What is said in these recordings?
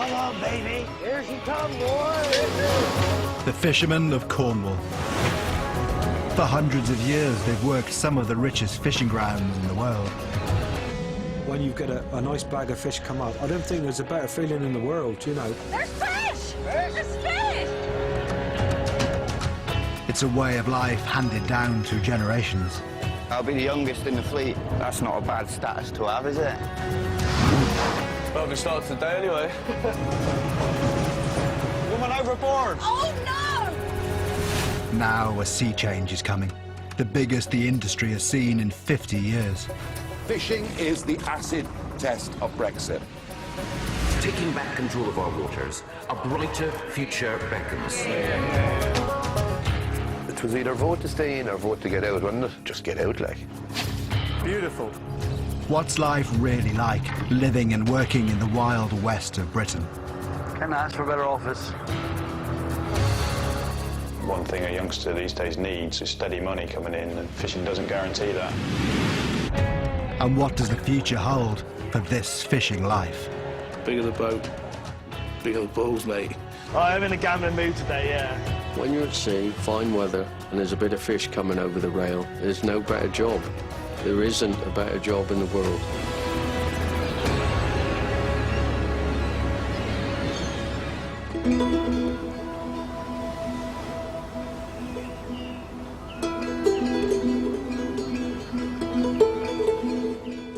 Come on, baby. Here she comes, boy. The fishermen of Cornwall. For hundreds of years, they've worked some of the richest fishing grounds in the world. When you get a nice bag of fish come up, I don't think there's a better feeling in the world, you know. There's fish! There's fish! It's a way of life handed down through generations. I'll be the youngest in the fleet. That's not a bad status to have, is it? Well, we start today anyway. Woman overboard! Oh, no! Now a sea change is coming. The biggest the industry has seen in 50 years. Fishing is the acid test of Brexit. Taking back control of our waters, a brighter future beckons. It was either vote to stay in or vote to get out, wasn't it? Just get out, like. Beautiful. What's life really like, living and working in the wild west of Britain? Can I ask for a better office? One thing a youngster these days needs is steady money coming in, and fishing doesn't guarantee that. And what does the future hold for this fishing life? Bigger the boat, bigger the balls, mate. I'm in a gambling mood today, yeah. When you're at sea, fine weather, and there's a bit of fish coming over the rail, there's no better job. There isn't a better job in the world.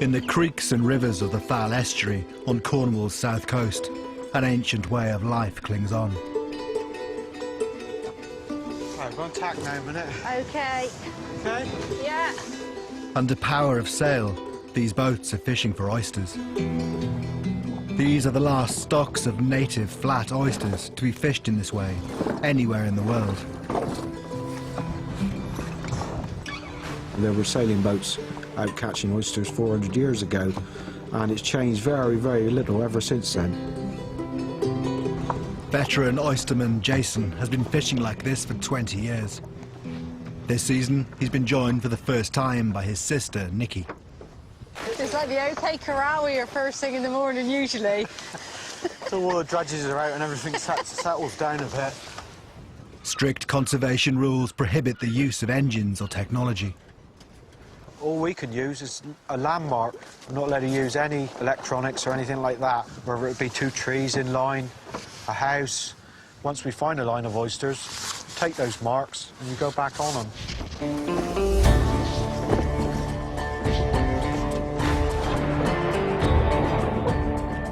In the creeks and rivers of the Fal Estuary on Cornwall's south coast, an ancient way of life clings on. Right, we're on tack now a minute. OK. Okay? Yeah. Under power of sail, these boats are fishing for oysters. These are the last stocks of native flat oysters to be fished in this way, anywhere in the world. There were sailing boats out catching oysters 400 years ago, and it's changed very, very little ever since then. Veteran oysterman Jason has been fishing like this for 20 years. This season, he's been joined for the first time by his sister, Nikki. It's like the OK Corral here first thing in the morning, usually. So all the dredges are out and everything settles down a bit. Strict conservation rules prohibit the use of engines or technology. All we can use is a landmark. We're not allowed to use any electronics or anything like that, whether it be two trees in line, a house. Once we find a line of oysters, take those marks and you go back on them.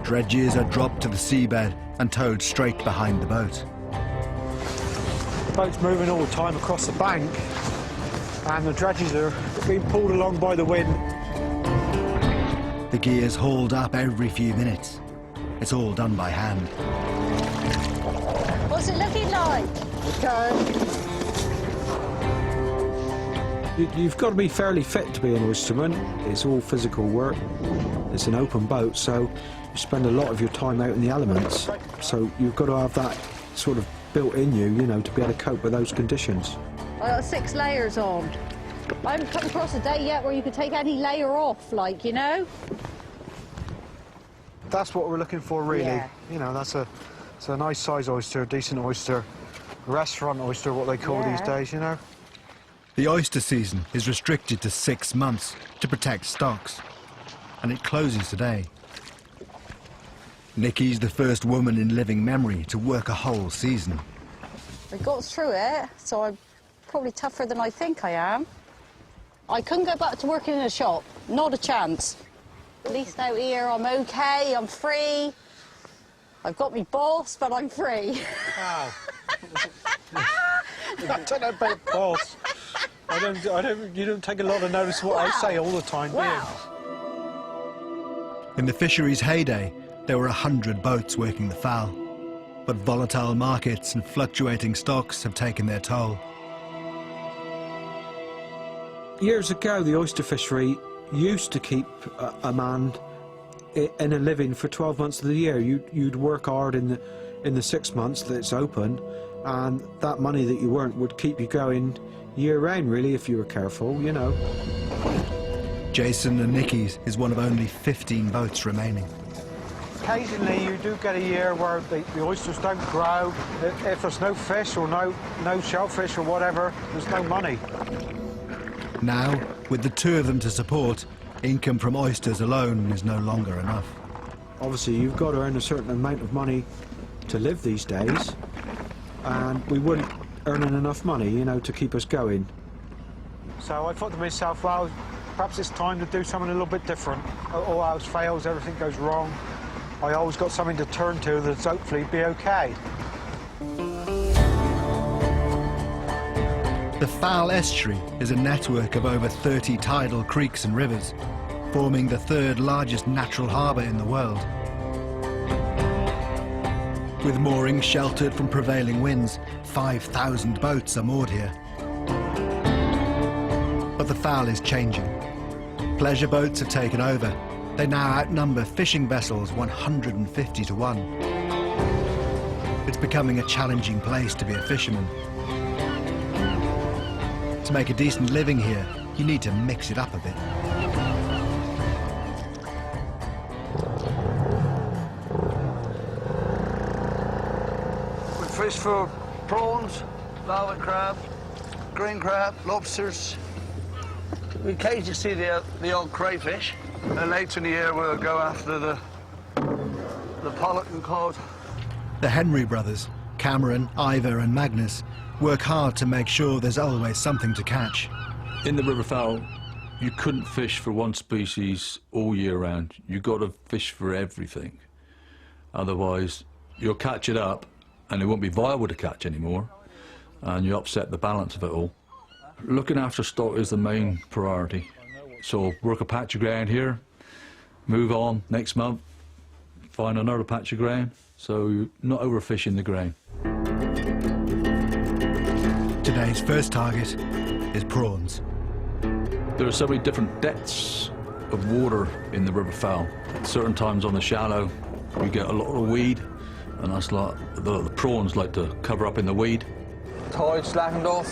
Dredges are dropped to the seabed and towed straight behind the boat. The boat's moving all the time across the bank, and the dredges are being pulled along by the wind. The gear's hauled up every few minutes. It's all done by hand. What's it looking like? You've got to be fairly fit to be an oysterman. It's all physical work. It's an open boat, so you spend a lot of your time out in the elements. So you've got to have that sort of built in you, you know, to be able to cope with those conditions. I got 6 layers on. I haven't come across a day yet where you could take any layer off, like, you know? That's what we're looking for, really. Yeah. You know, it's a nice size oyster, a decent oyster, restaurant oyster, what they call these days, you know. The oyster season is restricted to 6 months to protect stocks, and it closes today. Nikki's the first woman in living memory to work a whole season. I got through it, so I'm probably tougher than I think I am. I couldn't go back to working in a shop, not a chance. At least out here I'm okay, I'm free. I've got me boss, but I'm free. Wow. I don't know about boss. You don't take a lot of notice of what I say all the time, do you? In the fishery's heyday, there were 100 boats working the Fal, but volatile markets and fluctuating stocks have taken their toll. Years ago, the oyster fishery used to keep a man in a living for 12 months of the year. You'd work hard in the 6 months that it's open, and that money that you earned would keep you going year round, really, if you were careful, you know. Jason and Nikki's is one of only 15 boats remaining. Occasionally you do get a year where the oysters don't grow. If there's no fish or no shellfish or whatever, there's no money. Now, with the two of them to support, income from oysters alone is no longer enough. Obviously you've got to earn a certain amount of money to live these days, and we weren't earning enough money, you know, to keep us going. So I thought to myself, well, perhaps it's time to do something a little bit different. All else fails, everything goes wrong. I always got something to turn to that's hopefully be okay. The Fal Estuary is a network of over 30 tidal creeks and rivers, forming the third largest natural harbour in the world. With moorings sheltered from prevailing winds, 5,000 boats are moored here. But the Fal is changing. Pleasure boats have taken over. They now outnumber fishing vessels 150 to 1. It's becoming a challenging place to be a fisherman. To make a decent living here, you need to mix it up a bit. We fish for prawns, larval crab, green crab, lobsters. We occasionally see the old crayfish. And later in the year we'll go after the pollock and cod. The Henry brothers, Cameron, Ivor and Magnus, work hard to make sure there's always something to catch. In the River Fal, you couldn't fish for one species all year round. You've got to fish for everything. Otherwise, you'll catch it up and it won't be viable to catch anymore, and you upset the balance of it all. Looking after stock is the main priority. So work a patch of ground here, move on next month, find another patch of ground, so you're not overfishing the ground. Today's first target is prawns. There are so many different depths of water in the River Fal. At certain times on the shallow, you get a lot of weed, and that's like the prawns like to cover up in the weed. Tide slackened off.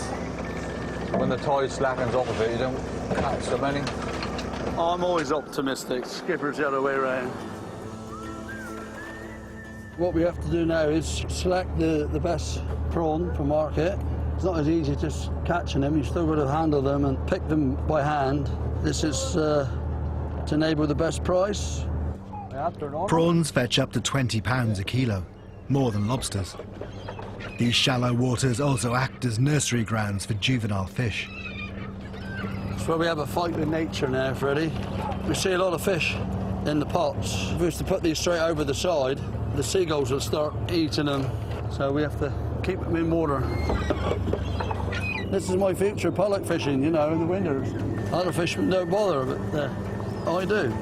When the tide slackens off of it, you don't catch so many. I'm always optimistic. Skipper's the other way around. What we have to do now is select the best prawn for market. It's not as easy just catching them. You've still got to handle them and pick them by hand. This is to enable the best price. Prawns fetch up to £20 a kilo, more than lobsters. These shallow waters also act as nursery grounds for juvenile fish. It's where we have a fight with nature now, Freddie. We see a lot of fish in the pots. If we was to put these straight over the side, the seagulls will start eating them. So we have to keep them in water. This is my future pollock fishing, you know, in the winters. Other fishermen don't bother, but I do.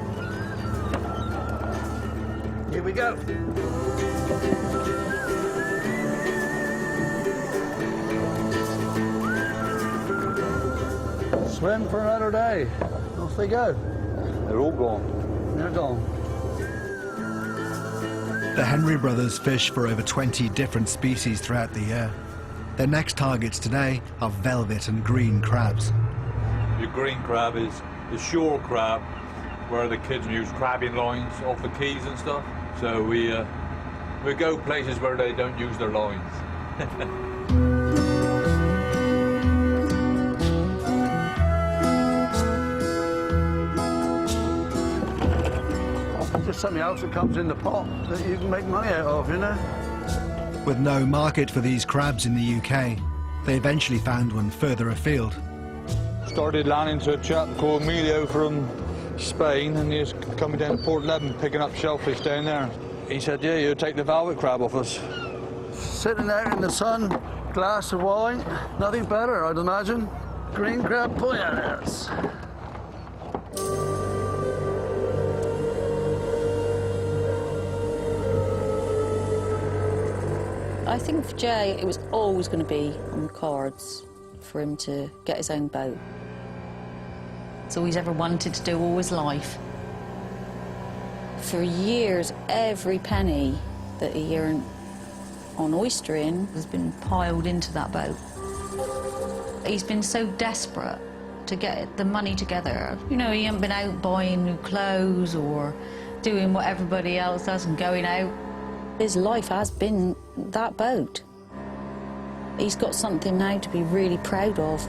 Here we go. Swim for another day. Off they go. They're all gone. They're gone. The Henry brothers fish for over 20 different species throughout the year. Their next targets today are velvet and green crabs. Your green crab is the shore crab, where the kids use crabbing lines off the quays and stuff. So we go places where they don't use their lines. Just something else that comes in the pot that you can make money out of, you know? With no market for these crabs in the UK, they eventually found one further afield. Started landing to a chap called Emilio from Spain, and he was coming down to Port Leven picking up shellfish down there. He said, yeah, you'll take the velvet crab off us. Sitting out in the sun, glass of wine, nothing better, I'd imagine. Green crab puñales. I think for Jay, it was always going to be on the cards for him to get his own boat. It's all he's ever wanted to do all his life. For years, every penny that he earned on oystering has been piled into that boat. He's been so desperate to get the money together. You know, he hasn't been out buying new clothes or doing what everybody else does and going out. His life has been that boat. He's got something now to be really proud of.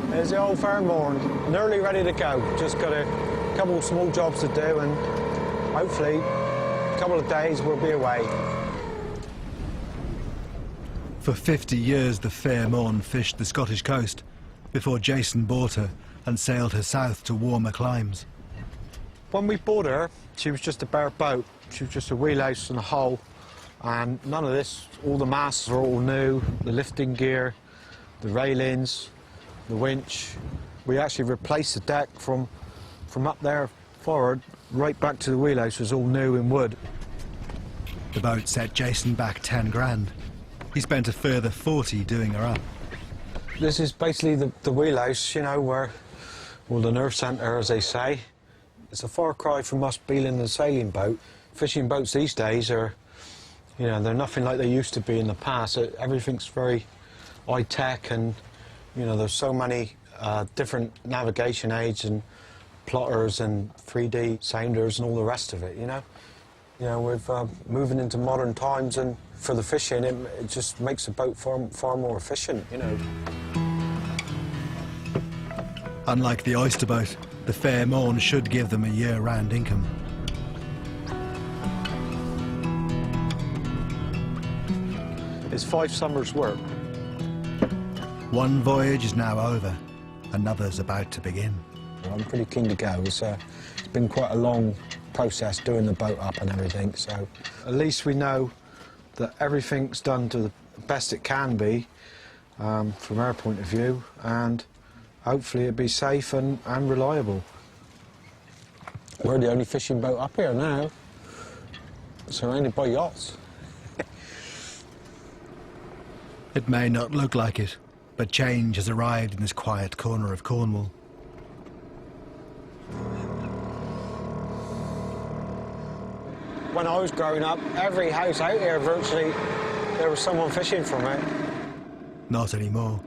There's the old Fairmorn, nearly ready to go. Just got a couple of small jobs to do, and hopefully a couple of days we'll be away. For 50 years, the Fairmorn fished the Scottish coast before Jason bought her and sailed her south to warmer climes. When we bought her, she was just a bare boat. She was just a wheelhouse and a hull, and none of this. All the masts are all new, the lifting gear, the railings, the winch. We actually replaced the deck from up there forward right back to the wheelhouse was all new in wood. The boat set Jason back 10 grand. He spent a further 40 doing her up. This is basically the wheelhouse, you know, where, well, the nerve centre, as they say. It's a far cry from us beeling the sailing boat. Fishing boats these days are, you know, they're nothing like they used to be in the past. Everything's very high-tech, and, you know, there's so many different navigation aids and plotters and 3D sounders and all the rest of it, you know. You know, we're moving into modern times, and for the fishing, it just makes the boat far more efficient, you know. Unlike the oyster boat, the Fairmorn should give them a year-round income. It's 5 summers' work. One voyage is now over, another's about to begin. I'm pretty keen to go. It's been quite a long process doing the boat up and everything, so at least we know that everything's done to the best it can be from our point of view, and hopefully it'll be safe and reliable. We're the only fishing boat up here now, surrounded by yachts. It may not look like it, but change has arrived in this quiet corner of Cornwall. When I was growing up, every house out here, virtually, there was someone fishing from it. Not anymore.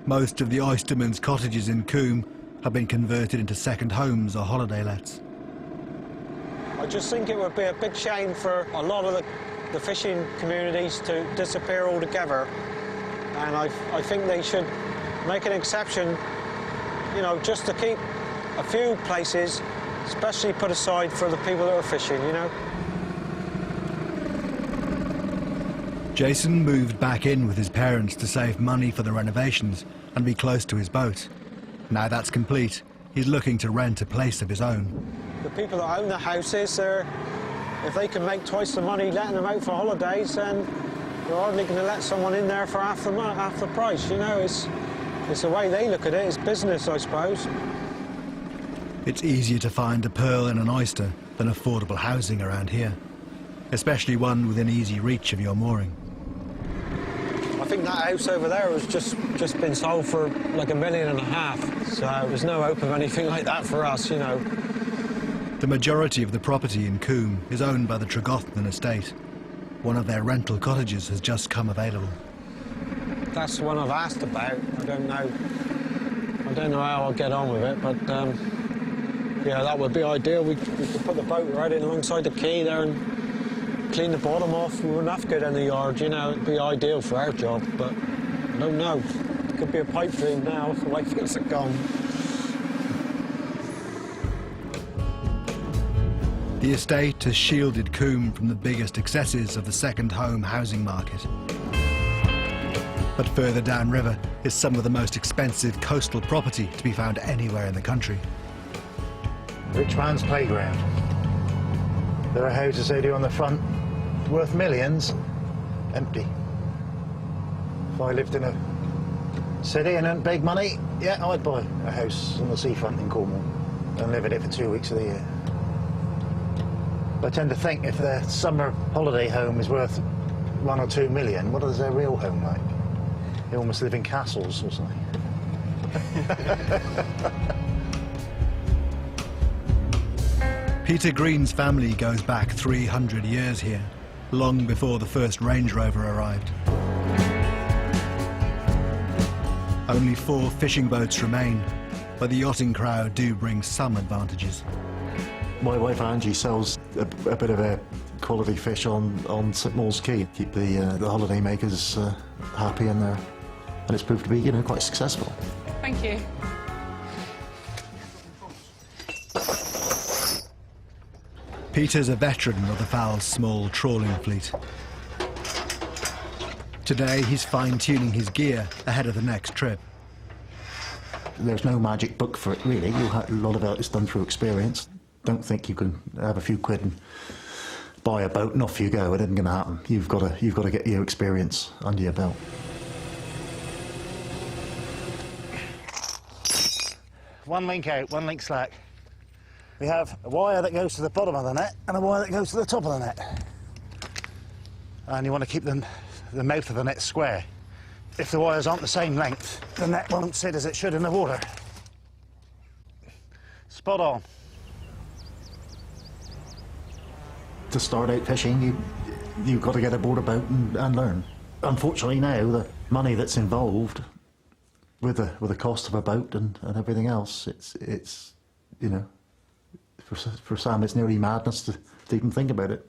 Most of the oystermen's cottages in Coombe have been converted into second homes or holiday lets. I just think it would be a big shame for a lot of the fishing communities to disappear altogether. And I think they should make an exception, you know, just to keep a few places, especially put aside for the people that are fishing, you know. Jason moved back in with his parents to save money for the renovations and be close to his boat. Now that's complete, he's looking to rent a place of his own. The people that own the houses, if they can make twice the money letting them out for holidays, then they're hardly going to let someone in there for half the price, you know. It's the way they look at it, it's business, I suppose. It's easier to find a pearl in an oyster than affordable housing around here, especially one within easy reach of your mooring. I think that house over there has just been sold for like $1.5 million, so there's no hope of anything like that for us, you know. The majority of the property in Coombe is owned by the Tregothnan estate. One of their rental cottages has just come available. That's the one I've asked about. I don't know how I'll get on with it, but yeah, that would be ideal. We could put the boat right in alongside the quay there and clean the bottom off. We wouldn't have to go down the yard, you know. It'd be ideal for our job, but I don't know. It could be a pipe dream now, the way things are gone. The estate has shielded Coombe from the biggest excesses of the second home housing market. But further downriver is some of the most expensive coastal property to be found anywhere in the country. Rich man's playground. There are houses they do on the front, worth millions, empty. If I lived in a city and earned big money, yeah, I'd buy a house on the seafront in Cornwall and live in it for 2 weeks of the year. But I tend to think if their summer holiday home is worth 1 or 2 million, what is their real home like? They almost live in castles or something. Peter Green's family goes back 300 years here, long before the first Range Rover arrived. Only 4 fishing boats remain, but the yachting crowd do bring some advantages. My wife Angie sells a bit of a quality fish on St Maul's Quay. Keep the holiday makers happy in there, and it's proved to be, you know, quite successful. Thank you. Peter's a veteran of the Fowl's small trawling fleet. Today he's fine-tuning his gear ahead of the next trip. There's no magic book for it, really. A lot of it is done through experience. Don't think you can have a few quid and buy a boat and off you go. It isn't going to happen. You've got to get your experience under your belt. One link out, one link slack. We have a wire that goes to the bottom of the net and a wire that goes to the top of the net. And you want to keep the mouth of the net square. If the wires aren't the same length, the net won't sit as it should in the water. Spot on. To start out fishing, you've got to get aboard a boat and learn. Unfortunately now, the money that's involved with the cost of a boat and everything else, it's you know, for Sam it's nearly madness to even think about it.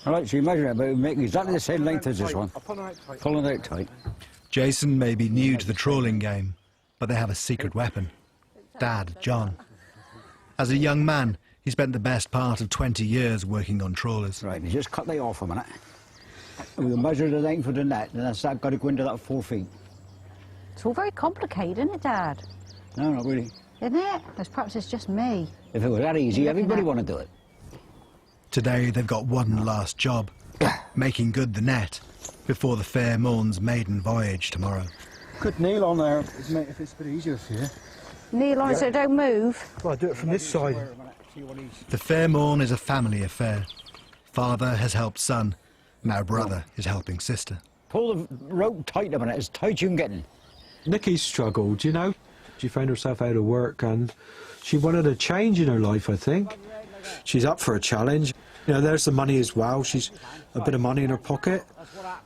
All right, so you measure it, but make exactly the same length as this one. Pull it out tight. Jason may be new to the trawling game, but they have a secret weapon. Dad, John. As a young man, he spent the best part of 20 years working on trawlers. Right, you just cut that off a minute. We'll measure the length of the net, and that's got to go into that 4 feet. It's all very complicated, isn't it, Dad? No, not really. Isn't it? Perhaps it's just me. If it was that easy, everybody would want to do it. Today they've got one last job, making good the net before the Fair Morn's maiden voyage tomorrow. Good kneel on there, mate, if it's a bit easier for you. Kneel on so don't move. Well, I do it from this side. The Fair Morn is a family affair. Father has helped son, now brother is helping sister. Pull the rope tight a minute, as tight as you can get in. Nikki's struggled, you know. She found herself out of work and she wanted a change in her life, I think. She's up for a challenge. You know, there's the money as well. She's a bit of money in her pocket,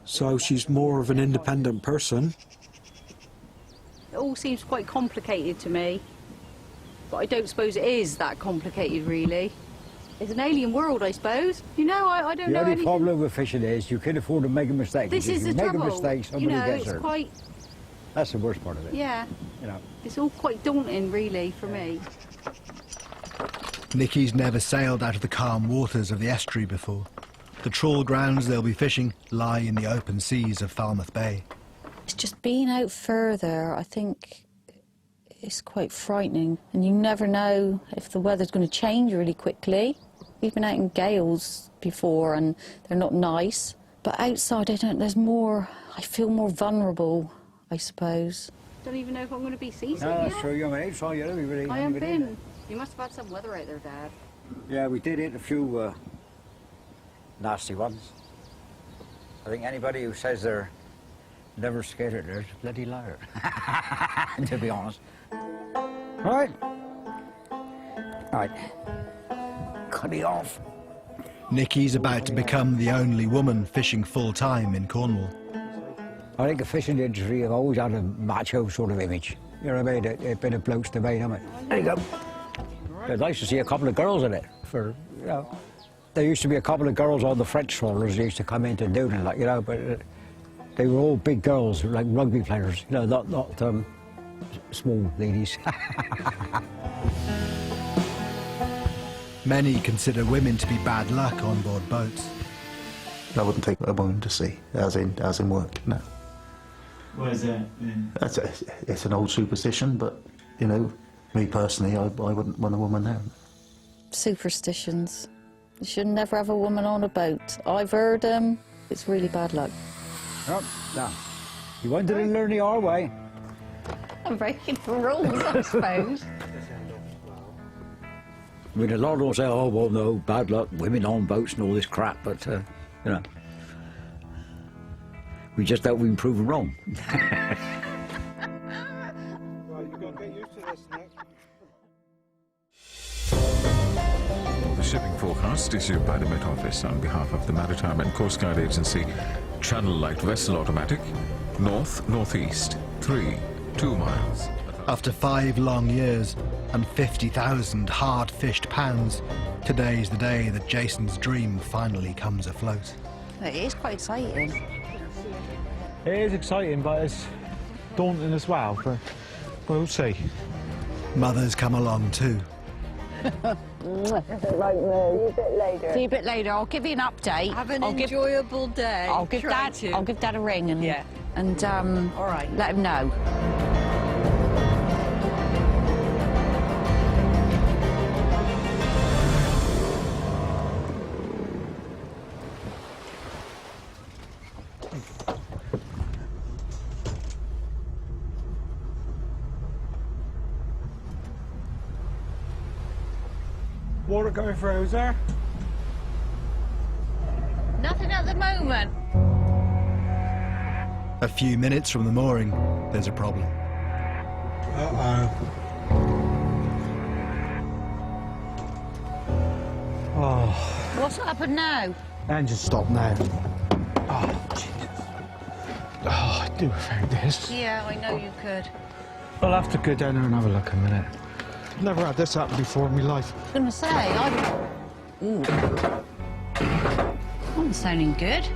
so she's more of an independent person. It all seems quite complicated to me, but I don't suppose it is that complicated, really. It's an alien world, I suppose. You know, I don't know The only anything. problem with fishing is you can afford to make a mistake. This is the If you make trouble. a mistake, somebody you know, gets it's hurt. quite... That's the worst part of it. Yeah. You know. It's all quite daunting, really, for me. Nikki's never sailed out of the calm waters of the estuary before. The trawl grounds they'll be fishing lie in the open seas of Falmouth Bay. It's just being out further, I think it's quite frightening. And you never know if the weather's going to change really quickly. We've been out in gales before and they're not nice. But outside, there's more, I feel more vulnerable, I suppose. Don't even know if I'm going to be seasick No, that's yet. true. You're an outside, you're really. I haven't been. You must have had some weather out there, Dad. Yeah, we did hit a few nasty ones. I think anybody who says they're never scared, they're a bloody liar, to be honest. Right. Right. Cut it off. Nikki's about to become the only woman fishing full-time in Cornwall. I think the fishing industry have always had a macho sort of image. You know what I mean? They've been a blokes to me, haven't it? There you go. I'd like to see a couple of girls in it. You know, there used to be a couple of girls on the French trawlers. They used to come into Newton, like, you know, but they were all big girls, like rugby players. You know, not small ladies. Many consider women to be bad luck on board boats. I wouldn't take a woman to sea, as in work, no. Why is that? Yeah. It's an old superstition, but, you know, me personally, I wouldn't want a woman there. Superstitions. You should never have a woman on a boat. I've heard it's really bad luck. Oh, no. You wanted to learn the hard way. I'm breaking the rules, I suppose. I mean, a lot of them say, oh, well, no, bad luck, women on boats and all this crap, but, you know, we just hope we've been proven wrong. The shipping forecast issued by the Met Office on behalf of the Maritime and Coast Guard Agency. Channel light vessel automatic, north-northeast, 3, 2 miles. After 5 long years and 50,000 hard-fished pounds, today's the day that Jason's dream finally comes afloat. It is quite exciting. It is exciting, but it's daunting as well, but we'll see. Mothers come along too. Like me. See you a bit later. See you a bit later. I'll give you an update. Have an enjoyable day. I'll give Try Dad. to. I'll give Dad a ring and All right. let him know. Water going through, is there? Nothing at the moment. A few minutes from the mooring, there's a problem. Uh-oh. Oh. What's happened now? Engine stop now. Oh, Jesus. Oh, I do without this. Yeah, I know you could. I'll have to go down there and have a look a minute. Never had this happen before in my life. I was going to say, Ooh. Not sounding good.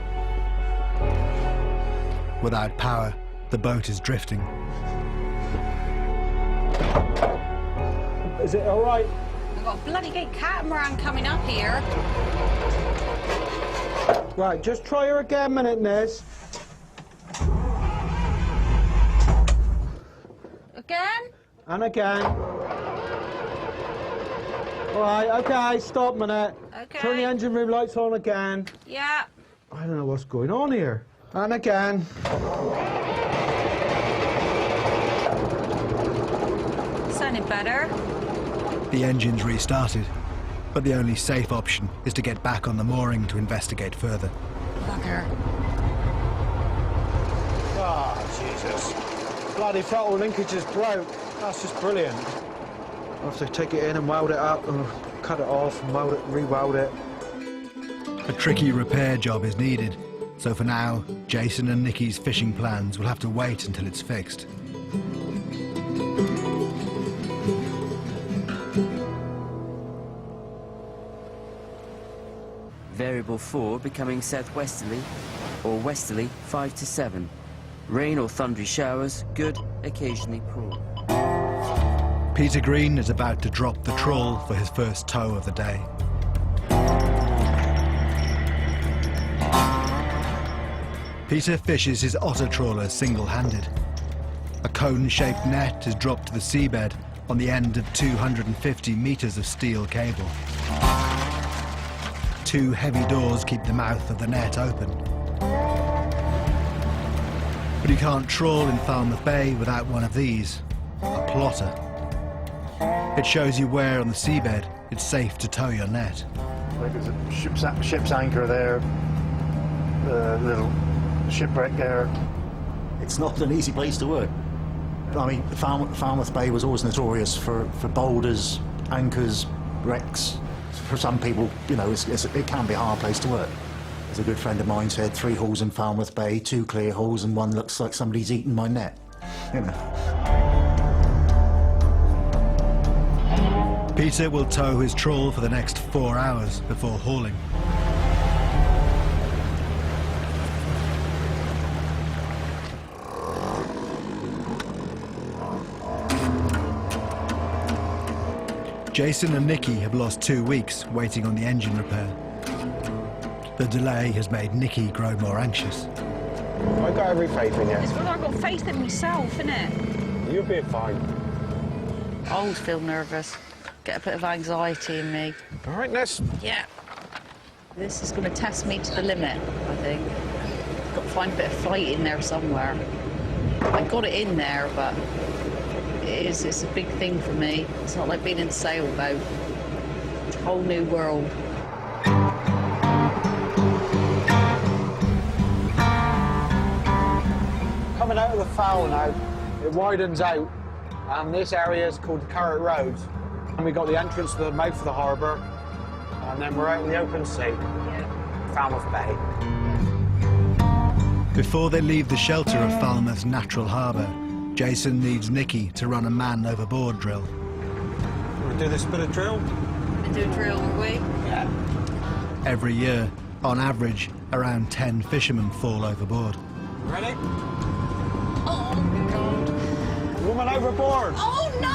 Without power, the boat is drifting. Is it all right? We've got a bloody good catamaran coming up here. Right, just try her again a minute, Nez. Again? And again. All right, okay, stop a minute. Okay. Turn the engine room lights on again. Yeah. I don't know what's going on here. And again. Sounding better. The engine's restarted, but the only safe option is to get back on the mooring to investigate further. Bugger. Oh, Jesus. Bloody throttle linkage is broke. That's just brilliant. I'll have to take it in and weld it up, and cut it off and weld it, re-weld it. A tricky repair job is needed, so for now, Jason and Nikki's fishing plans will have to wait until it's fixed. Variable 4 becoming southwesterly or westerly 5 to 7. Rain or thundery showers, good, occasionally poor. Peter Green is about to drop the trawl for his first tow of the day. Peter fishes his otter trawler single-handed. A cone-shaped net is dropped to the seabed on the end of 250 meters of steel cable. 2 heavy doors keep the mouth of the net open. But you can't trawl in Falmouth Bay without one of these, a plotter. It shows you where on the seabed it's safe to tow your net. Like there's a ship's anchor there, little shipwreck there. It's not an easy place to work. I mean, Falmouth Bay was always notorious for boulders, anchors, wrecks. For some people, you know, it can be a hard place to work. As a good friend of mine said, 3 holes in Falmouth Bay, 2 clear holes, and 1 looks like somebody's eaten my net. You know. Peter will tow his trawl for the next 4 hours before hauling. Jason and Nikki have lost 2 weeks waiting on the engine repair. The delay has made Nikki grow more anxious. I got every faith in you. It's because I've got faith in myself, innit? You'll be fine. I always feel nervous. Get a bit of anxiety in me. All right, Ness. Yeah. This is going to test me to the limit, I think. Got to find a bit of fight in there somewhere. I got it in there, but it's a big thing for me. It's not like being in a sailboat. It's a whole new world. Coming out of the foul now, it widens out, and this area is called Carrot Road. And we got the entrance to the mouth of the harbour, and then we're out in the open sea, Falmouth Bay. Before they leave the shelter of Falmouth's natural harbour, Jason needs Nicky to run a man overboard drill. Want to do this bit of drill? We do a drill, will we? Yeah. Every year, on average, around 10 fishermen fall overboard. Ready? Oh, God. Woman overboard! Oh, no!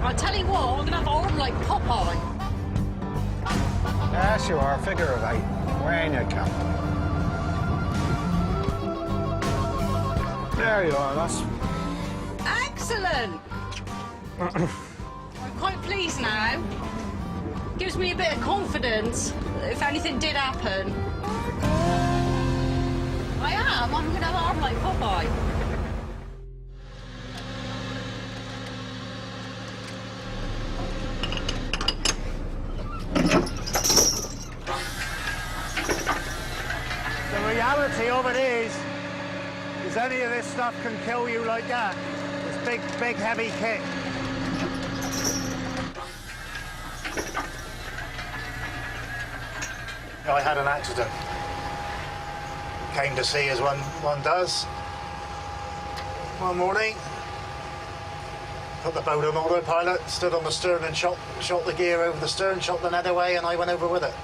I'll tell you what, I'm going to have an arm like Popeye. Yes, you are. Figure of 8. When you come. There you are, that's... Excellent! I'm quite pleased now. Gives me a bit of confidence if anything did happen. I am. I'm going to have an arm like Popeye. The reality of it is any of this stuff can kill you like that. This big, heavy kit. I had an accident. Came to sea as one does. One morning, put the boat on autopilot, stood on the stern and shot the gear over the stern, shot the net away, and I went over with it.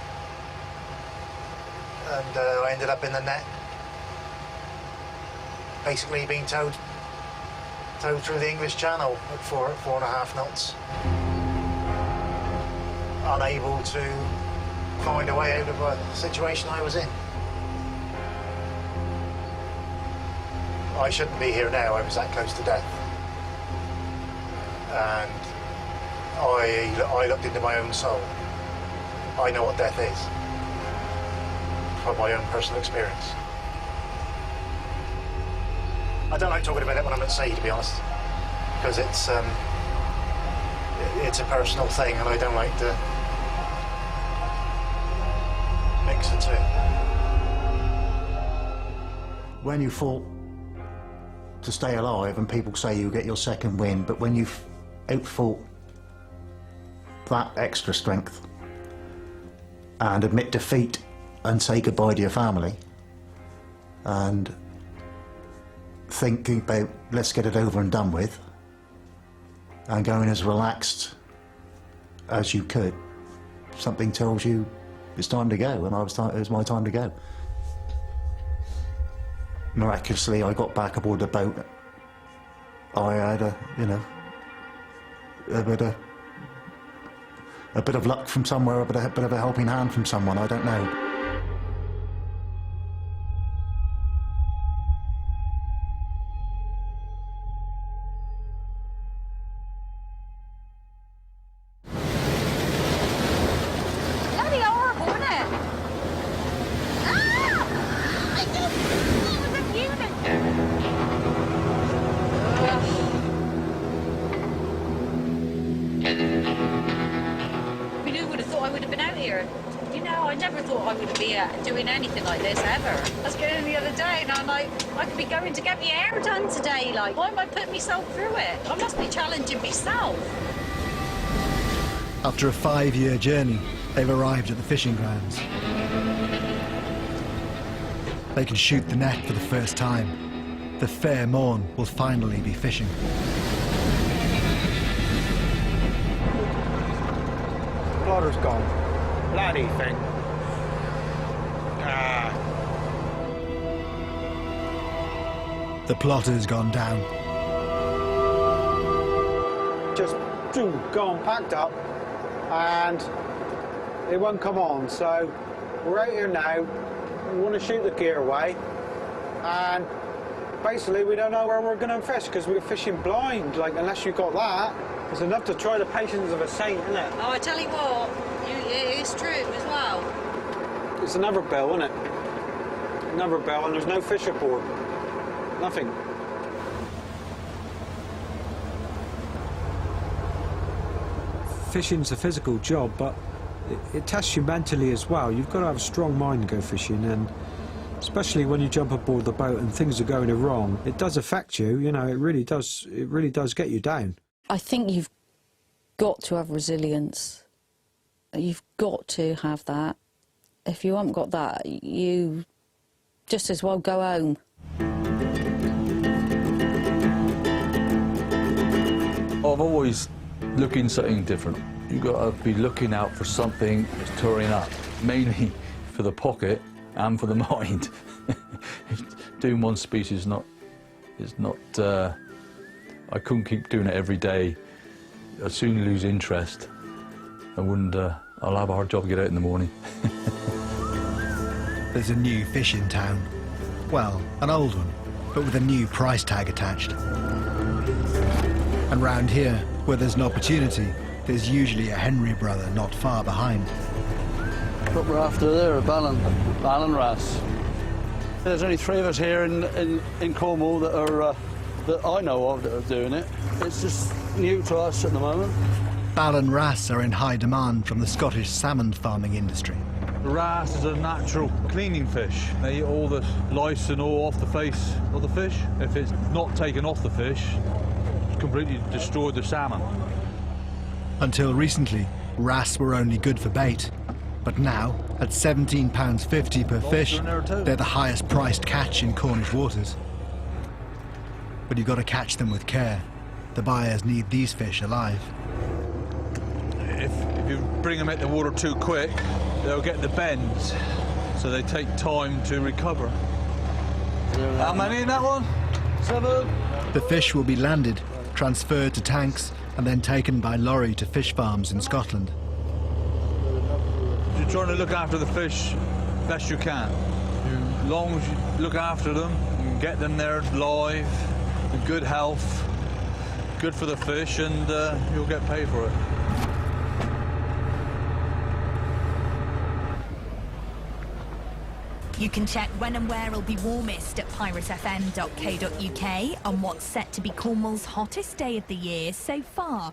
And I ended up in the net, basically being towed through the English Channel at 4.5 knots. Unable to find a way out of the situation I was in. I shouldn't be here now. I was that close to death. And I looked into my own soul. I know what death is from my own personal experience. I don't like talking about it when I'm at sea, to be honest, because it's a personal thing, and I don't like to mix the two. When you fought to stay alive, and people say you get your second wind, but when you've outfought that extra strength and admit defeat and say goodbye to your family and thinking about let's get it over and done with and going as relaxed as you could, something tells you it's time to go, and it was my time to go. Miraculously, I got back aboard the boat. I had a bit of luck from somewhere, a bit of a helping hand from someone, I don't know. Bloody horrible, isn't it? Ah! I just... Oh, the unit! Who would have thought I would have been out here? You know, I never thought I would be doing anything like this, ever. I was going the other day, and I'm like, I could be going to get my hair done today. Like, why am I putting myself through it? I must be challenging myself. After a 5-year journey, they've arrived at the fishing grounds. They can shoot the net for the first time. The fair morn will finally be fishing. Blotter's gone. Bloody thing. The plotter's gone down. Just gone, packed up, and it won't come on. So we're out here now. We want to shoot the gear away, and basically we don't know where we're going to fish because we're fishing blind. Like, unless you've got that, it's enough to try the patience of a saint, isn't it? Oh, I tell you what, it is true as well. It's another bell, isn't it? Another bell, and there's no fish aboard. Nothing. Fishing's a physical job, but it tests you mentally as well. You've got to have a strong mind to go fishing, and especially when you jump aboard the boat and things are going wrong, it does affect you. You know, it really does get you down. I think you've got to have resilience. You've got to have that. if you haven't got that, you just as well go home. I've always looking something different. You've got to be looking out for something that's turning up, mainly for the pocket and for the mind. Doing one species is not. I couldn't keep doing it every day. I'd soon lose interest. I wouldn't. I'll have a hard job to get out in the morning. There's a new fish in town. Well, an old one, but with a new price tag attached. And round here, where there's an opportunity, there's usually a Henry brother not far behind. What we're after there, a Ballan wrasse. There's only 3 of us here in Cornwall that are that I know of that are doing it. It's just new to us at the moment. Ballan wrasse are in high demand from the Scottish salmon farming industry. The wrasse is a natural cleaning fish. They eat all the lice and all off the face of the fish. If it's not taken off the fish, it's completely destroyed the salmon. Until recently, wrasse were only good for bait. But now, at £17.50 per fish, they're the highest priced catch in Cornish waters. But you've got to catch them with care. The buyers need these fish alive. If you bring them at the water too quick, they'll get the bends, so they take time to recover. How many in that one? 7? The fish will be landed, transferred to tanks, and then taken by lorry to fish farms in Scotland. You're trying to look after the fish best you can. As long as you look after them, you can get them there live, in good health, good for the fish, and you'll get paid for it. You can check when and where it'll be warmest at piratefm.co.uk on what's set to be Cornwall's hottest day of the year so far.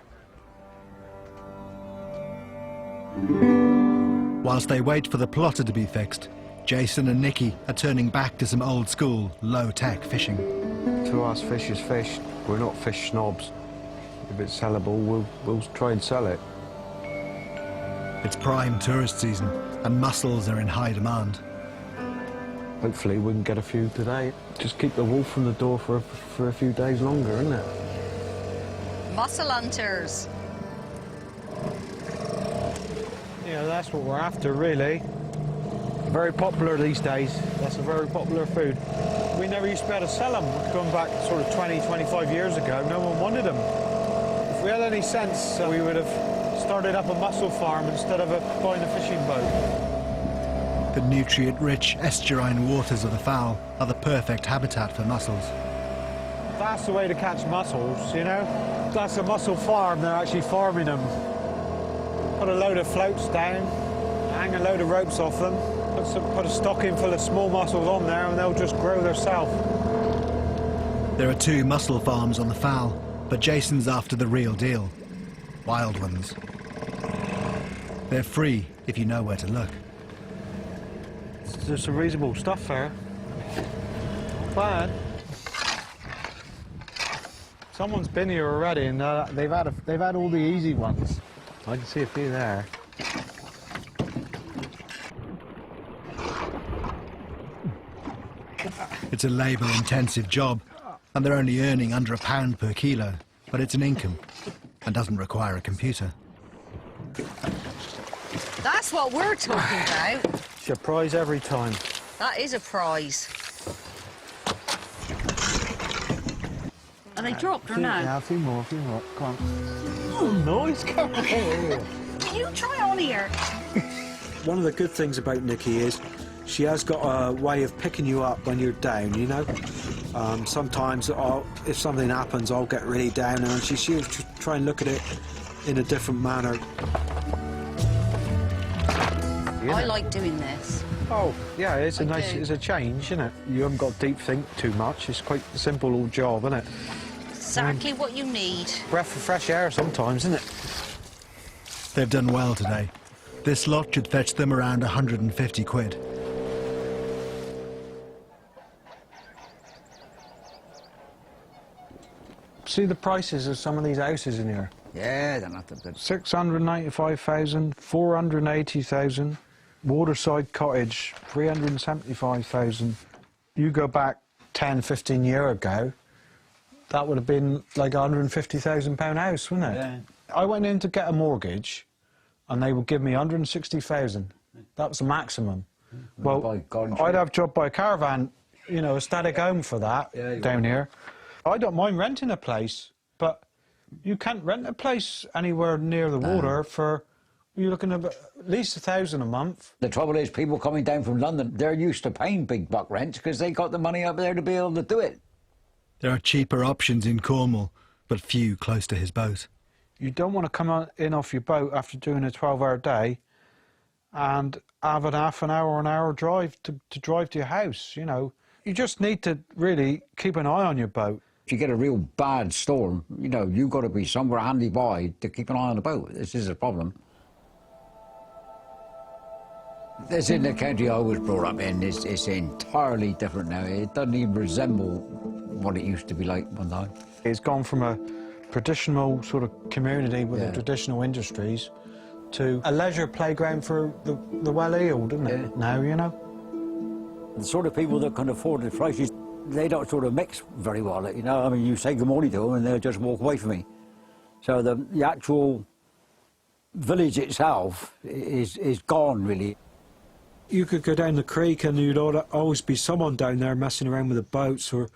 Whilst they wait for the plotter to be fixed, Jason and Nicky are turning back to some old-school, low-tech fishing. To us, fish is fish. We're not fish snobs. If it's sellable, we'll try and sell it. It's prime tourist season, and mussels are in high demand. Hopefully we can get a few today. Just keep the wolf from the door for a few days longer, isn't it? Mussel hunters. Yeah, that's what we're after, really. Very popular these days. That's a very popular food. We never used to be able to sell them. Going back sort of 20, 25 years ago, no one wanted them. If we had any sense, we would have started up a mussel farm instead of buying a fishing boat. The nutrient-rich estuarine waters of the Fowl are the perfect habitat for mussels. That's the way to catch mussels, you know? That's a mussel farm, they're actually farming them. Put a load of floats down, hang a load of ropes off them, put a stocking full of small mussels on there and they'll just grow themselves. There are 2 mussel farms on the Fowl, but Jason's after the real deal. Wild ones. They're free if you know where to look. There's some reasonable stuff there. Not bad. Someone's been here already, and they've had all the easy ones. I can see a few there. It's a labour-intensive job, and they're only earning under £1 per kilo, but it's an income, and doesn't require a computer. That's what we're talking about. It's a prize every time. That is a prize. Are they dropped or no? Yeah, a few more. Come on. Oh, nice. Come on. You try on here. One of the good things about Nicky is she has got a way of picking you up when you're down, you know. Sometimes if something happens, I'll get really down, and she'll try and look at it in a different manner. I like doing this. Oh, yeah, it's a change, isn't it? You haven't got to deep think too much. It's quite a simple little job, isn't it? Exactly what you need. Breath of fresh air sometimes, isn't it? They've done well today. This lot should fetch them around 150 quid. See the prices of some of these houses in here? Yeah, they're not that good. 695,000, 480,000, Waterside Cottage, 375,000. You go back 10, 15 years ago, that would have been like a £150,000 house, wouldn't it? Yeah. I went in to get a mortgage, and they would give me 160,000. That was the maximum. Well, I'd have a job by caravan, you know, a static home for that down here. I don't mind renting a place, but you can't rent a place anywhere near the water for, you're looking at least 1,000 a month. The trouble is, people coming down from London, they're used to paying big buck rents because they got the money up there to be able to do it. There are cheaper options in Cornwall, but few close to his boat. You don't want to come in off your boat after doing a 12-hour day and have an half an hour or an hour drive to drive to your house, you know. You just need to really keep an eye on your boat. If you get a real bad storm, you know, you've got to be somewhere handy by to keep an eye on the boat. This is a problem. This in the county I was brought up in, it's entirely different now. It doesn't even resemble what it used to be like one time. It's gone from a traditional sort of community with the traditional industries to a leisure playground for the well-heeled, isn't it, now, you know? The sort of people that can afford the prices, they don't sort of mix very well, you know? I mean, you say good morning to them and they'll just walk away from me. So the actual village itself is gone, really. You could go down the creek and you'd always be someone down there messing around with the boats, or,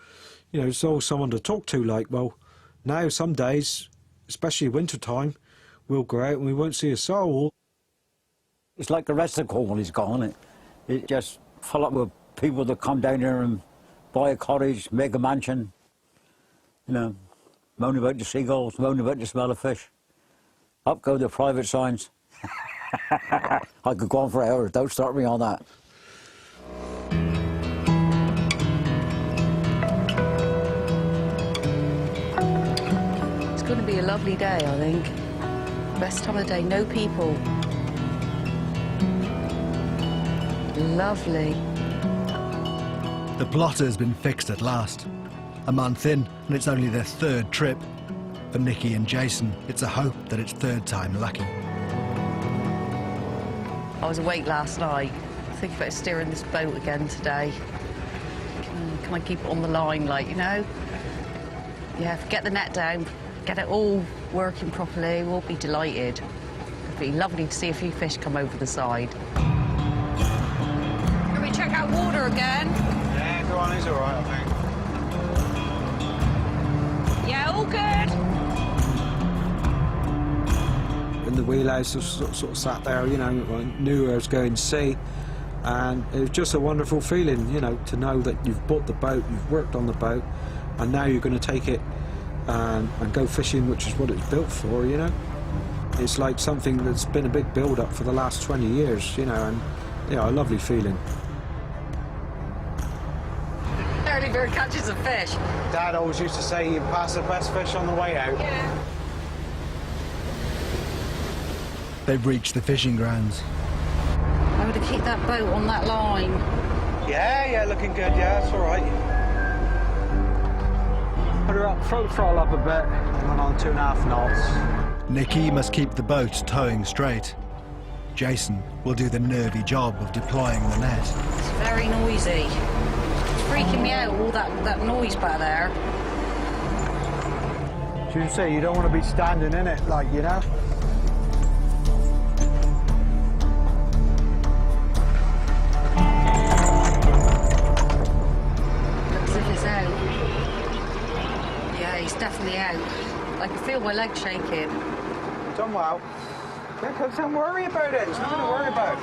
you know, there's always someone to talk to, like, well, now some days, especially winter time, we'll go out and we won't see a soul. It's like the rest of Cornwall is gone. It just full up with people that come down here and buy a cottage, make a mansion, you know, moaning about the seagulls, moaning about the smell of fish. Up go the private signs. I could go on for hours, don't start me on that. It's going to be a lovely day, I think. Best time of the day, no people. Lovely. The blotter's been fixed at last. A month in, and it's only their third trip. For Nicky and Jason, it's a hope that it's third time lucky. I was awake last night, thinking about steering this boat again today. Can I keep it on the line, like, you know? Yeah, if we get the net down, get it all working properly, we'll be delighted. It'd be lovely to see a few fish come over the side. Can we check out water again? Yeah, go on, he's all right, I think. Yeah, all good. In the wheelhouse, I sort of sat there, you know, I knew I was going to sea, and it was just a wonderful feeling, you know, to know that you've bought the boat, you've worked on the boat, and now you're going to take it and go fishing, which is what it's built for, you know. It's like something that's been a big build-up for the last 20 years, you know, and, you know, a lovely feeling. Early bird catches a fish. Dad always used to say you pass the best fish on the way out. Yeah. They've reached the fishing grounds. I'm going to keep that boat on that line. Yeah, looking good, yeah, that's all right. Put her up, throw the throttle up a bit, went on 2.5 knots. Nicky must keep the boat towing straight. Jason will do the nervy job of deploying the net. It's very noisy. It's freaking me out, all that noise back there. As you say, you don't want to be standing in it, like, you know? Definitely out. I can feel my legs shaking. Done well. Don't worry about it. There's nothing to worry about.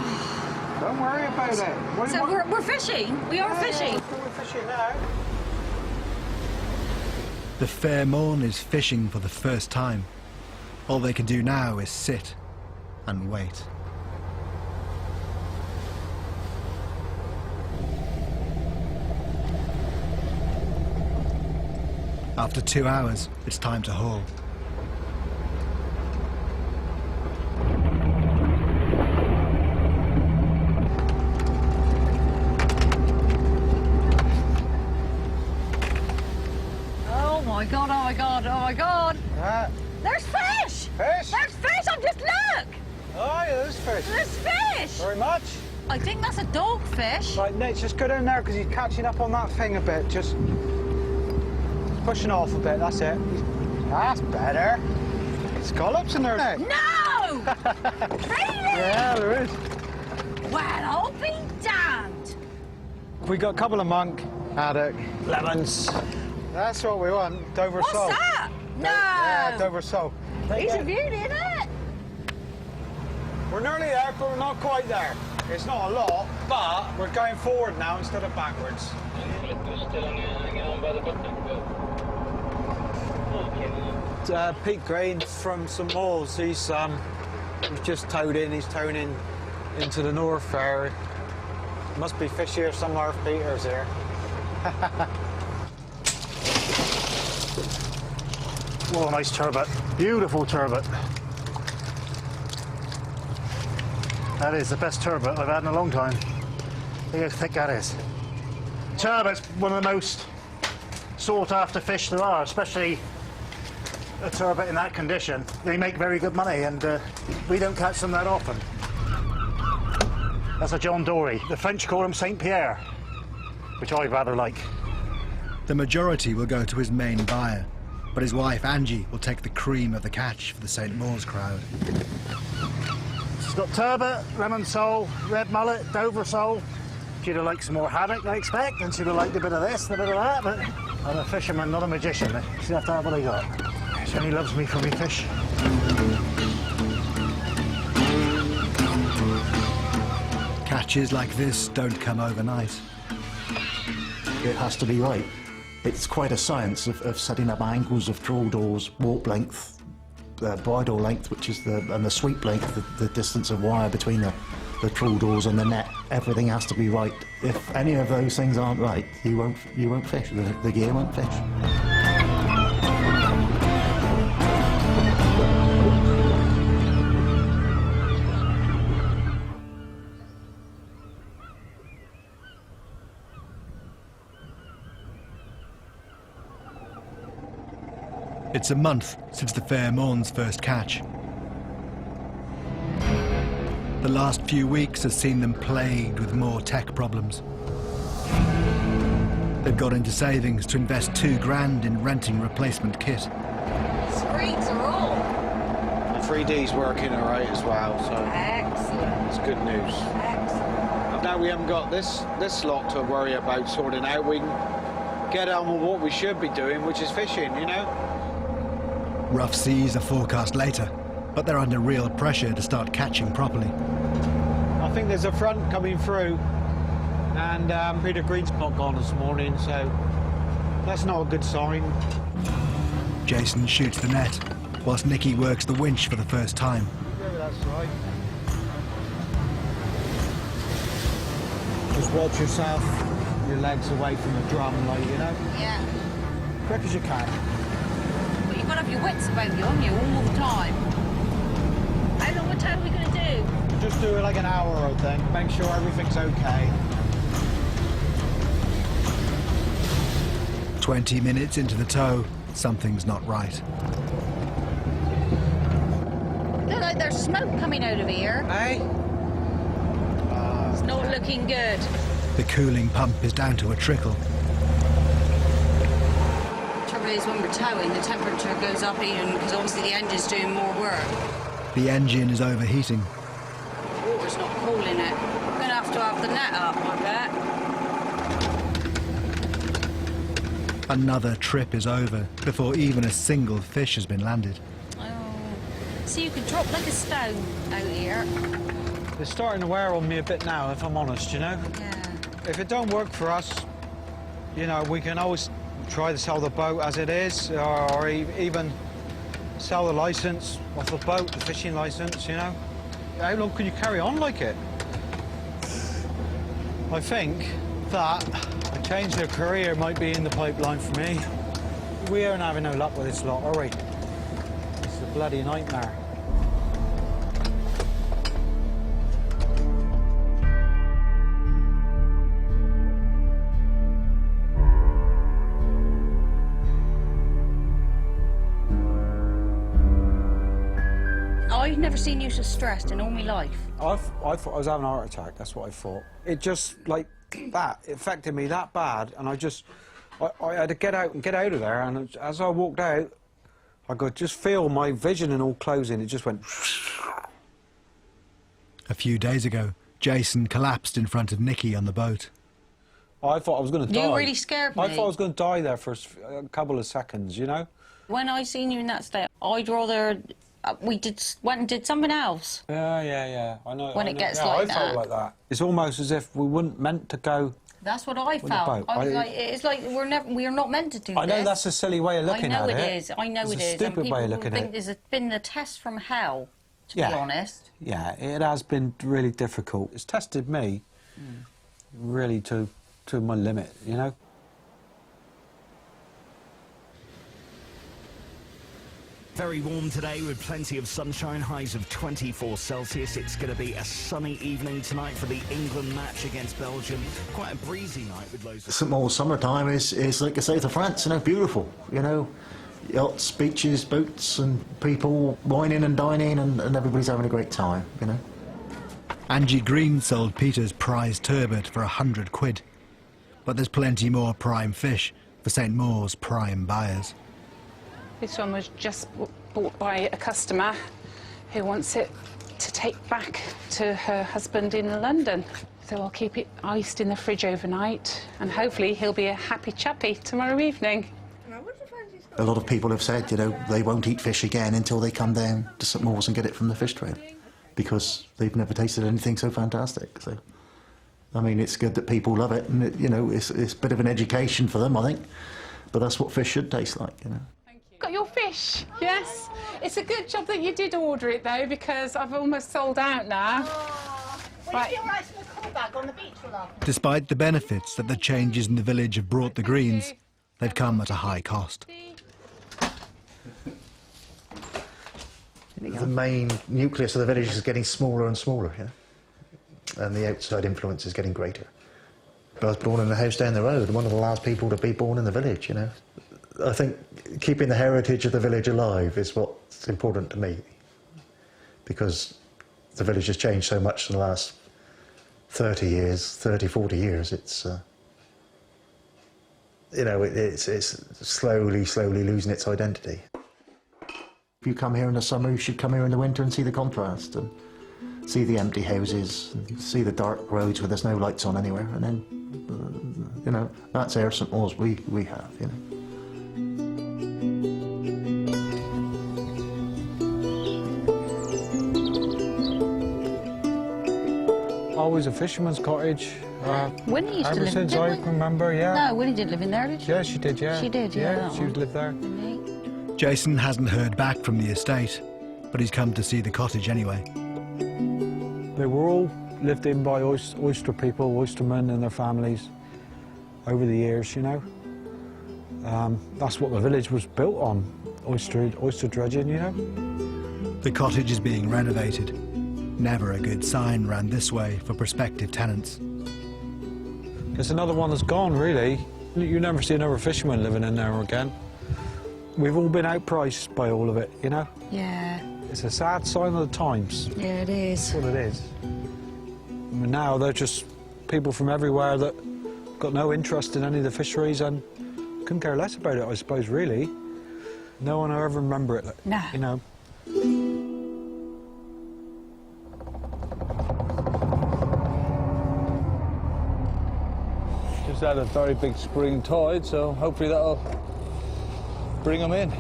Don't worry about it. So we're fishing. We are fishing. We're fishing now. The Fair Morn is fishing for the first time. All they can do now is sit and wait. After 2 hours, it's time to haul. Oh my God, oh my God, oh my God. There's fish! Fish? There's fish, I've just look! Oh, yeah, there's fish. There's fish! Very much. I think that's a dogfish. Right, Nate, just go down there because he's catching up on that thing a bit. Just pushing off a bit, that's it. That's better. Scallops in there, Nate. No! Really? Yeah, there is. Well, I'll be damned. We got a couple of monk, haddock, lemons. That's what we want. Dover What's sole. that? No. Yeah, Dover sole. He's a beauty, isn't it? We're nearly there, but we're not quite there. It's not a lot, but we're going forward now instead of backwards. Pete Green from St Mawes, he's just towed in. He's towing in into the North there. Must be fish here somewhere if Peter's here. What a nice turbot. Beautiful turbot. That is the best turbot I've had in a long time. Look how thick that is. Turbot's one of the most sought after fish there are, especially a turbot in that condition. They make very good money, and we don't catch them that often. That's a John Dory. The French call him Saint Pierre, which I rather like. The majority will go to his main buyer, but his wife Angie will take the cream of the catch for the St Mawes crowd. It's got turbot, lemon sole, red mullet, Dover sole. She'd have liked some more haddock, I expect, and she'd have liked a bit of this and a bit of that, but I'm a fisherman, not a magician. She'll have to have what I got. She only loves me for me fish. Catches like this don't come overnight. It has to be right. It's quite a science of setting up angles of trawl doors, warp length, bridle length, which is and the sweep length, the distance of wire between the trawl doors and the net. Everything has to be right. If any of those things aren't right, you won't fish. The gear won't fish. It's a month since the Fair Morn's first catch. The last few weeks has seen them plagued with more tech problems. They've got into savings to invest $2,000 in renting replacement kit. Screens are all. The 3D's working all right as well, so Excellent. it's good news. Excellent. Now we haven't got this lot to worry about sorting out. We can get on with what we should be doing, which is fishing, you know? Rough seas are forecast later, but they're under real pressure to start catching properly. I think there's a front coming through, and Peter Green's not gone this morning, so that's not a good sign. Jason shoots the net, whilst Nicky works the winch for the first time. Yeah, that's right. Just watch yourself, your legs away from the drum, like, you know? Yeah. Quick as you can. But you've got to have your wits about you, haven't you, all the time? How long a time are we going to do? Just do it like an hour, I think. Make sure everything's okay. 20 minutes into the tow, something's not right. Look like there's smoke coming out of here. Hey? It's not looking good. The cooling pump is down to a trickle. The trouble is, when we're towing, the temperature goes up even because obviously the engine's doing more work. The engine is overheating. Water's not cooling it. We're going to have the net up, I bet. Another trip is over before even a single fish has been landed. Oh. So you could drop like a stone out here. It's starting to wear on me a bit now, if I'm honest, you know? Yeah. If it don't work for us, you know, we can always try to sell the boat as it is, or even sell the licence off the boat, the fishing licence, you know? How long can you carry on like it? I think that a change of career might be in the pipeline for me. We aren't having no luck with this lot, are we? It's a bloody nightmare. I've never never seen you so stressed in all my life. I thought I was having a heart attack. That's what I thought. It just like that. It affected me that bad, and I had to get out of there. And as I walked out, I could just feel my vision and all closing. It just went. A few days ago, Jason collapsed in front of Nikki on the boat. I thought I was going to die. You really scared me. I thought I was going to die there for a couple of seconds, you know? When I seen you in that state, I'd rather went and did something else. Yeah. I know. When I it know. gets yeah, like I felt like that. It's almost as if we weren't meant to go. That's what I felt. I was like, it's like we're not meant to do this. I know that's a silly way of looking at it. I know it is. I know it is. It's a stupid way of looking at it. It's been the test from hell, to be honest. Yeah, it has been really difficult. It's tested me really to my limit, you know? Very warm today with plenty of sunshine, highs of 24 Celsius. It's going to be a sunny evening tonight for the England match against Belgium. Quite a breezy night with loads of... St Maur's summertime is like the south of France, you know, beautiful, you know. Yachts, beaches, boats and people wining and dining and everybody's having a great time, you know. Angie Green sold Peter's prize turbot for £100. But there's plenty more prime fish for St Maur's prime buyers. This one was just bought by a customer who wants it to take back to her husband in London. So I'll keep it iced in the fridge overnight and hopefully he'll be a happy chappy tomorrow evening. A lot of people have said, you know, they won't eat fish again until they come down to St Maur's and get it from the fish trade because they've never tasted anything so fantastic. So, I mean, it's good that people love it and, you know, it's a bit of an education for them, I think. But that's what fish should taste like, you know. Got your fish, yes. It's a good job that you did order it though because I've almost sold out now. Will you be all right in the cool bag on the beach for that? Despite the benefits that the changes in the village have brought the Greens, they've come at a high cost. The main nucleus of the village is getting smaller and smaller, yeah? And the outside influence is getting greater. I was born in the house down the road, one of the last people to be born in the village, you know. I think keeping the heritage of the village alive is what's important to me, because the village has changed so much in the last 30 years, 30, 40 years. It's, you know, it's slowly losing its identity. If you come here in the summer, you should come here in the winter and see the contrast and see the empty houses, and see the dark roads where there's no lights on anywhere, and then, you know, that's Ayr St Maur's we have, you know. Always a fisherman's cottage. Winnie used to live ever since I remember, yeah. No, Winnie didn't live in there, did she? Yeah, she did, yeah. She did, yeah. She lived there. Jason hasn't heard back from the estate, but he's come to see the cottage anyway. They were all lived in by oyster people, oystermen and their families over the years, you know. That's what the village was built on, oyster dredging, you know. The cottage is being renovated. Never a good sign round this way for prospective tenants. It's another one that's gone, really. You never see another fisherman living in there again. We've all been outpriced by all of it, you know? Yeah. It's a sad sign of the times. Yeah, it is. That's what it is. I mean, now they're just people from everywhere that got no interest in any of the fisheries and couldn't care less about it, I suppose, really. No one will ever remember it, no. You know. Just had a very big spring tide, so hopefully that'll bring them in.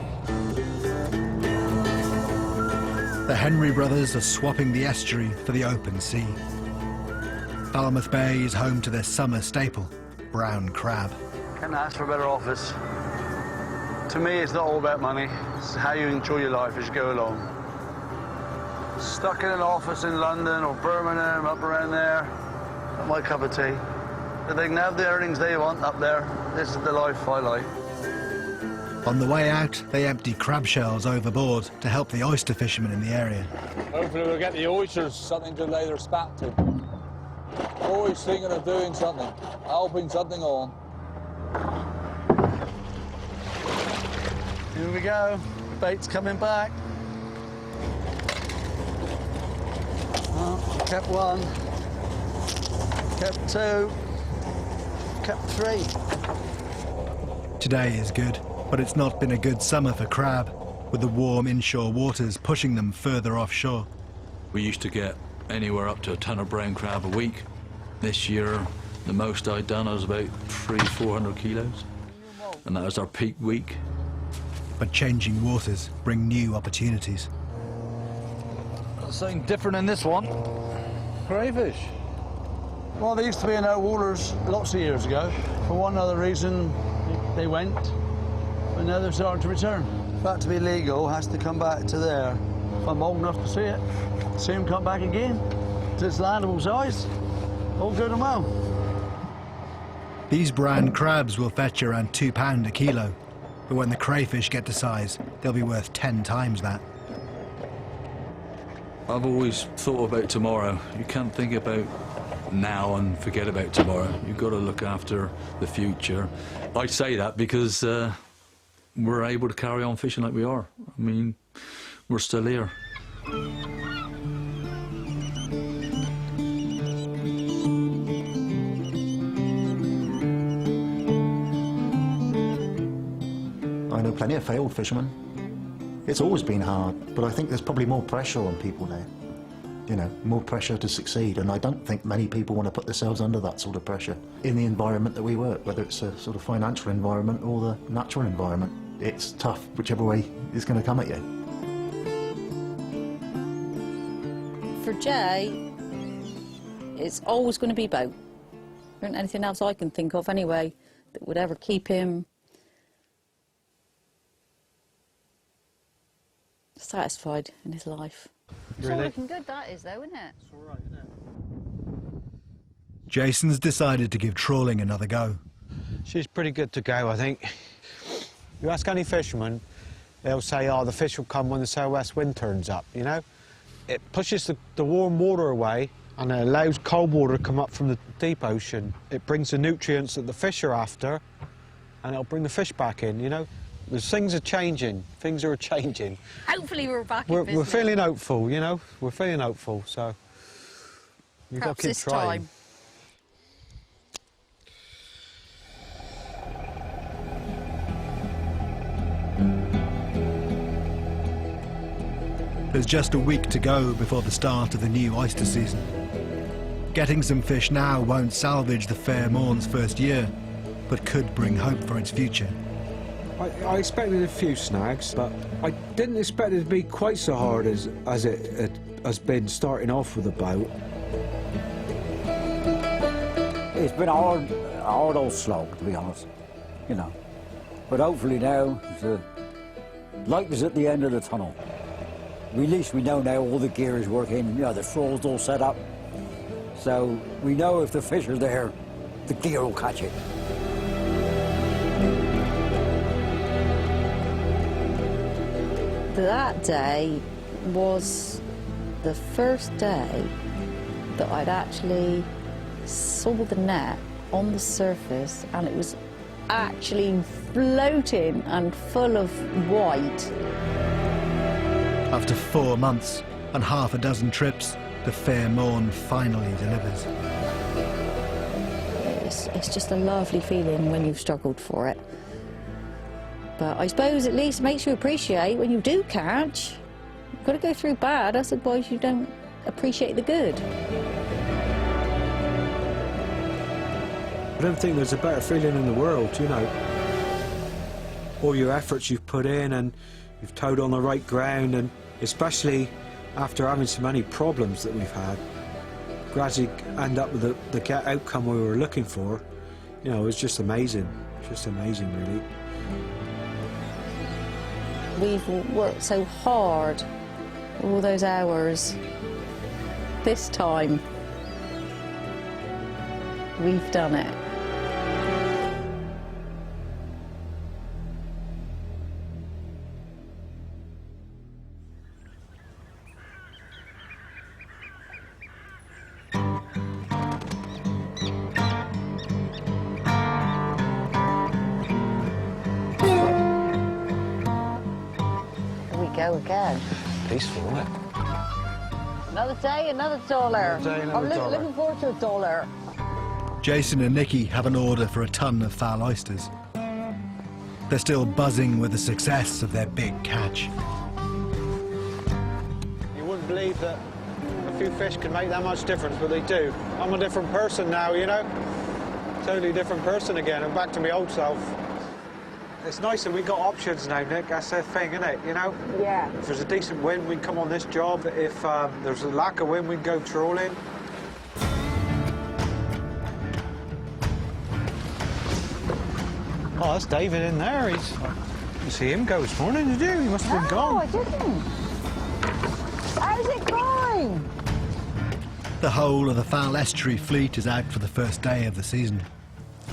The Henry brothers are swapping the estuary for the open sea. Falmouth Bay is home to their summer staple, brown crab. Can't ask for a better office. To me, it's not all about money. It's how you enjoy your life as you go along. Stuck in an office in London or Birmingham, up around there, not my cup of tea. If they can have the earnings they want up there, this is the life I like. On the way out, they empty crab shells overboard to help the oyster fishermen in the area. Hopefully we'll get the oysters something to lay their spat to. Always thinking of doing something, helping something on. Here we go. Bait's coming back. Kept 1. Kept 2. Kept 3. Today is good, but it's not been a good summer for crab, with the warm inshore waters pushing them further offshore. We used to get anywhere up to a ton of brown crab a week. This year, the most I'd done was about 300-400 kilos, and that was our peak week. But changing waters bring new opportunities. Something different in this one. Crayfish. Well, they used to be in our waters lots of years ago. For one other reason, they went, but now they're starting to return. For that to be legal, has to come back to there. If I'm old enough to see it, see them come back again to its landable size. All good and well. These brown crabs will fetch around £2 a kilo, but when the crayfish get to size, they'll be worth 10 times that. I've always thought about tomorrow. You can't think about now and forget about tomorrow. You've got to look after the future. I say that because we're able to carry on fishing like we are. I mean, we're still here. I know plenty of failed fishermen. It's always been hard, but I think there's probably more pressure on people now. You know, more pressure to succeed, and I don't think many people want to put themselves under that sort of pressure in the environment that we work, whether it's a sort of financial environment or the natural environment. It's tough, whichever way it's going to come at you. For Jay, it's always going to be boat. There isn't anything else I can think of anyway that would ever keep him satisfied in his life. It's all looking good, that is, though, isn't it? It's all right, isn't it? Jason's decided to give trawling another go. She's pretty good to go, I think. You ask any fisherman, they'll say, oh, the fish will come when the southwest wind turns up, you know? It pushes the warm water away and it allows cold water to come up from the deep ocean. It brings the nutrients that the fish are after and it'll bring the fish back in, you know? Things are changing. Things are changing. Hopefully we're back in business. We're feeling hopeful, you know? We're feeling hopeful, so you've got to keep this trying. time. There's just a week to go before the start of the new oyster season. Getting some fish now won't salvage the Fair Morn's first year, but could bring hope for its future. I expected a few snags, but I didn't expect it to be quite so hard as it has been starting off with the boat. It's been a hard old slog, to be honest, you know. But hopefully now, the light is at the end of the tunnel. At least we know now all the gear is working, you know, the trawl's all set up. So we know if the fish are there, the gear will catch it. That day was the first day that I'd actually saw the net on the surface and it was actually floating and full of white. After 4 months and half a dozen trips, the Fair Morn finally delivers. It's just a lovely feeling when you've struggled for it. But I suppose at least it makes you appreciate when you do catch. You've got to go through bad, otherwise you don't appreciate the good. I don't think there's a better feeling in the world, you know. All your efforts you've put in and you've towed on the right ground, and especially after having so many problems that we've had, gradually end up with the outcome we were looking for. You know, it's just amazing. It's just amazing, really. We've worked so hard, all those hours. This time, we've done it. Go again. Peaceful, isn't it? Another day, another dollar. Another day, another I'm dollar. looking forward to a dollar. Jason and Nikki have an order for a ton of foul oysters. They're still buzzing with the success of their big catch. You wouldn't believe that a few fish can make that much difference, but they do. I'm a different person now, you know? Totally different person again. I'm back to my old self. It's nice that we got options now, Nick. That's the thing, isn't it? You know? Yeah. If there's a decent wind, we can come on this job. If there's a lack of wind, we can go trawling. Oh, that's David in there. You see him go this morning, did you? He must have been gone. No, I didn't. How's it going? The whole of the Foul Estuary fleet is out for the first day of the season.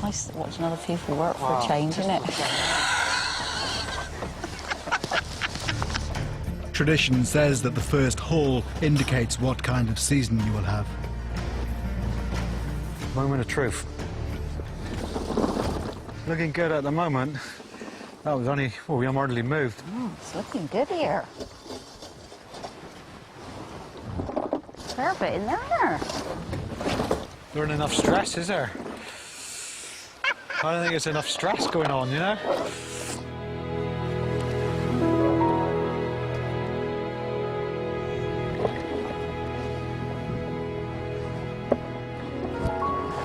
Nice watching other people work for a change, isn't it? Tradition says that the first haul indicates what kind of season you will have. Moment of truth. Looking good at the moment. That was only, well, we hardly moved. It's looking good here. Fair bit in there. There isn't enough stress, is there? I don't think there's enough stress going on, you know?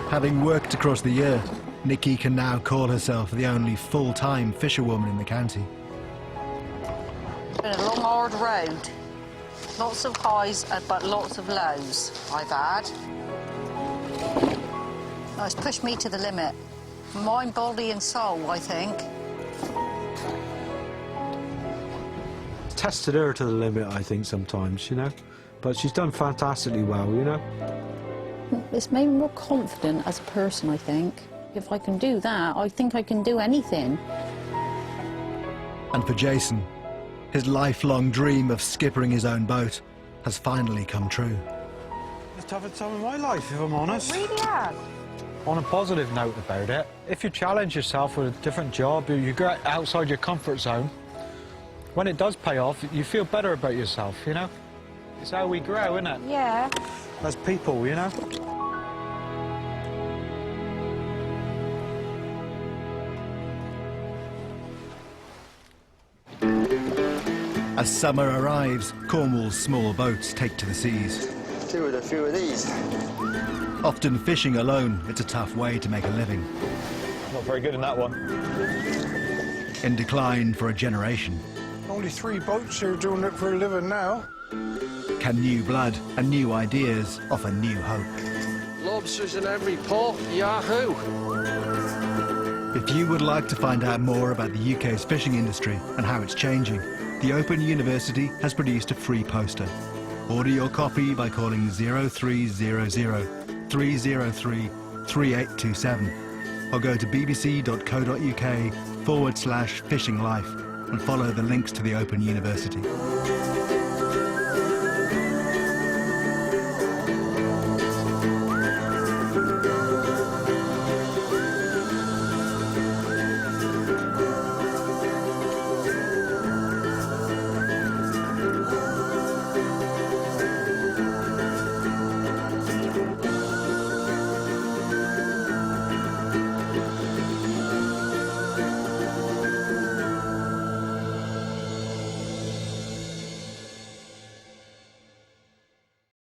Having worked across the year, Nikki can now call herself the only full-time fisherwoman in the county. It's been a long, hard road. Lots of highs, but lots of lows, I've had. Oh, it's pushed me to the limit. Mind, body and soul, I think. Tested her to the limit, I think, sometimes, you know? But she's done fantastically well, you know? It's made me more confident as a person, I think. If I can do that, I think I can do anything. And for Jason, his lifelong dream of skippering his own boat has finally come true. It's the toughest time of my life, if I'm honest. It really has. On a positive note about it, if you challenge yourself with a different job, you get outside your comfort zone, when it does pay off, you feel better about yourself, you know? It's how we grow, isn't it? Yeah. As people, you know? As summer arrives, Cornwall's small boats take to the seas. Do with a few of these. Often fishing alone, it's a tough way to make a living. Not very good in that one. In decline for a generation. Only 3 boats here doing it for a living now. Can new blood and new ideas offer new hope? Lobsters in every pot, yahoo! If you would like to find out more about the UK's fishing industry and how it's changing, the Open University has produced a free poster. Order your copy by calling 0300 303 3827 or go to bbc.co.uk/fishing life and follow the links to the Open University.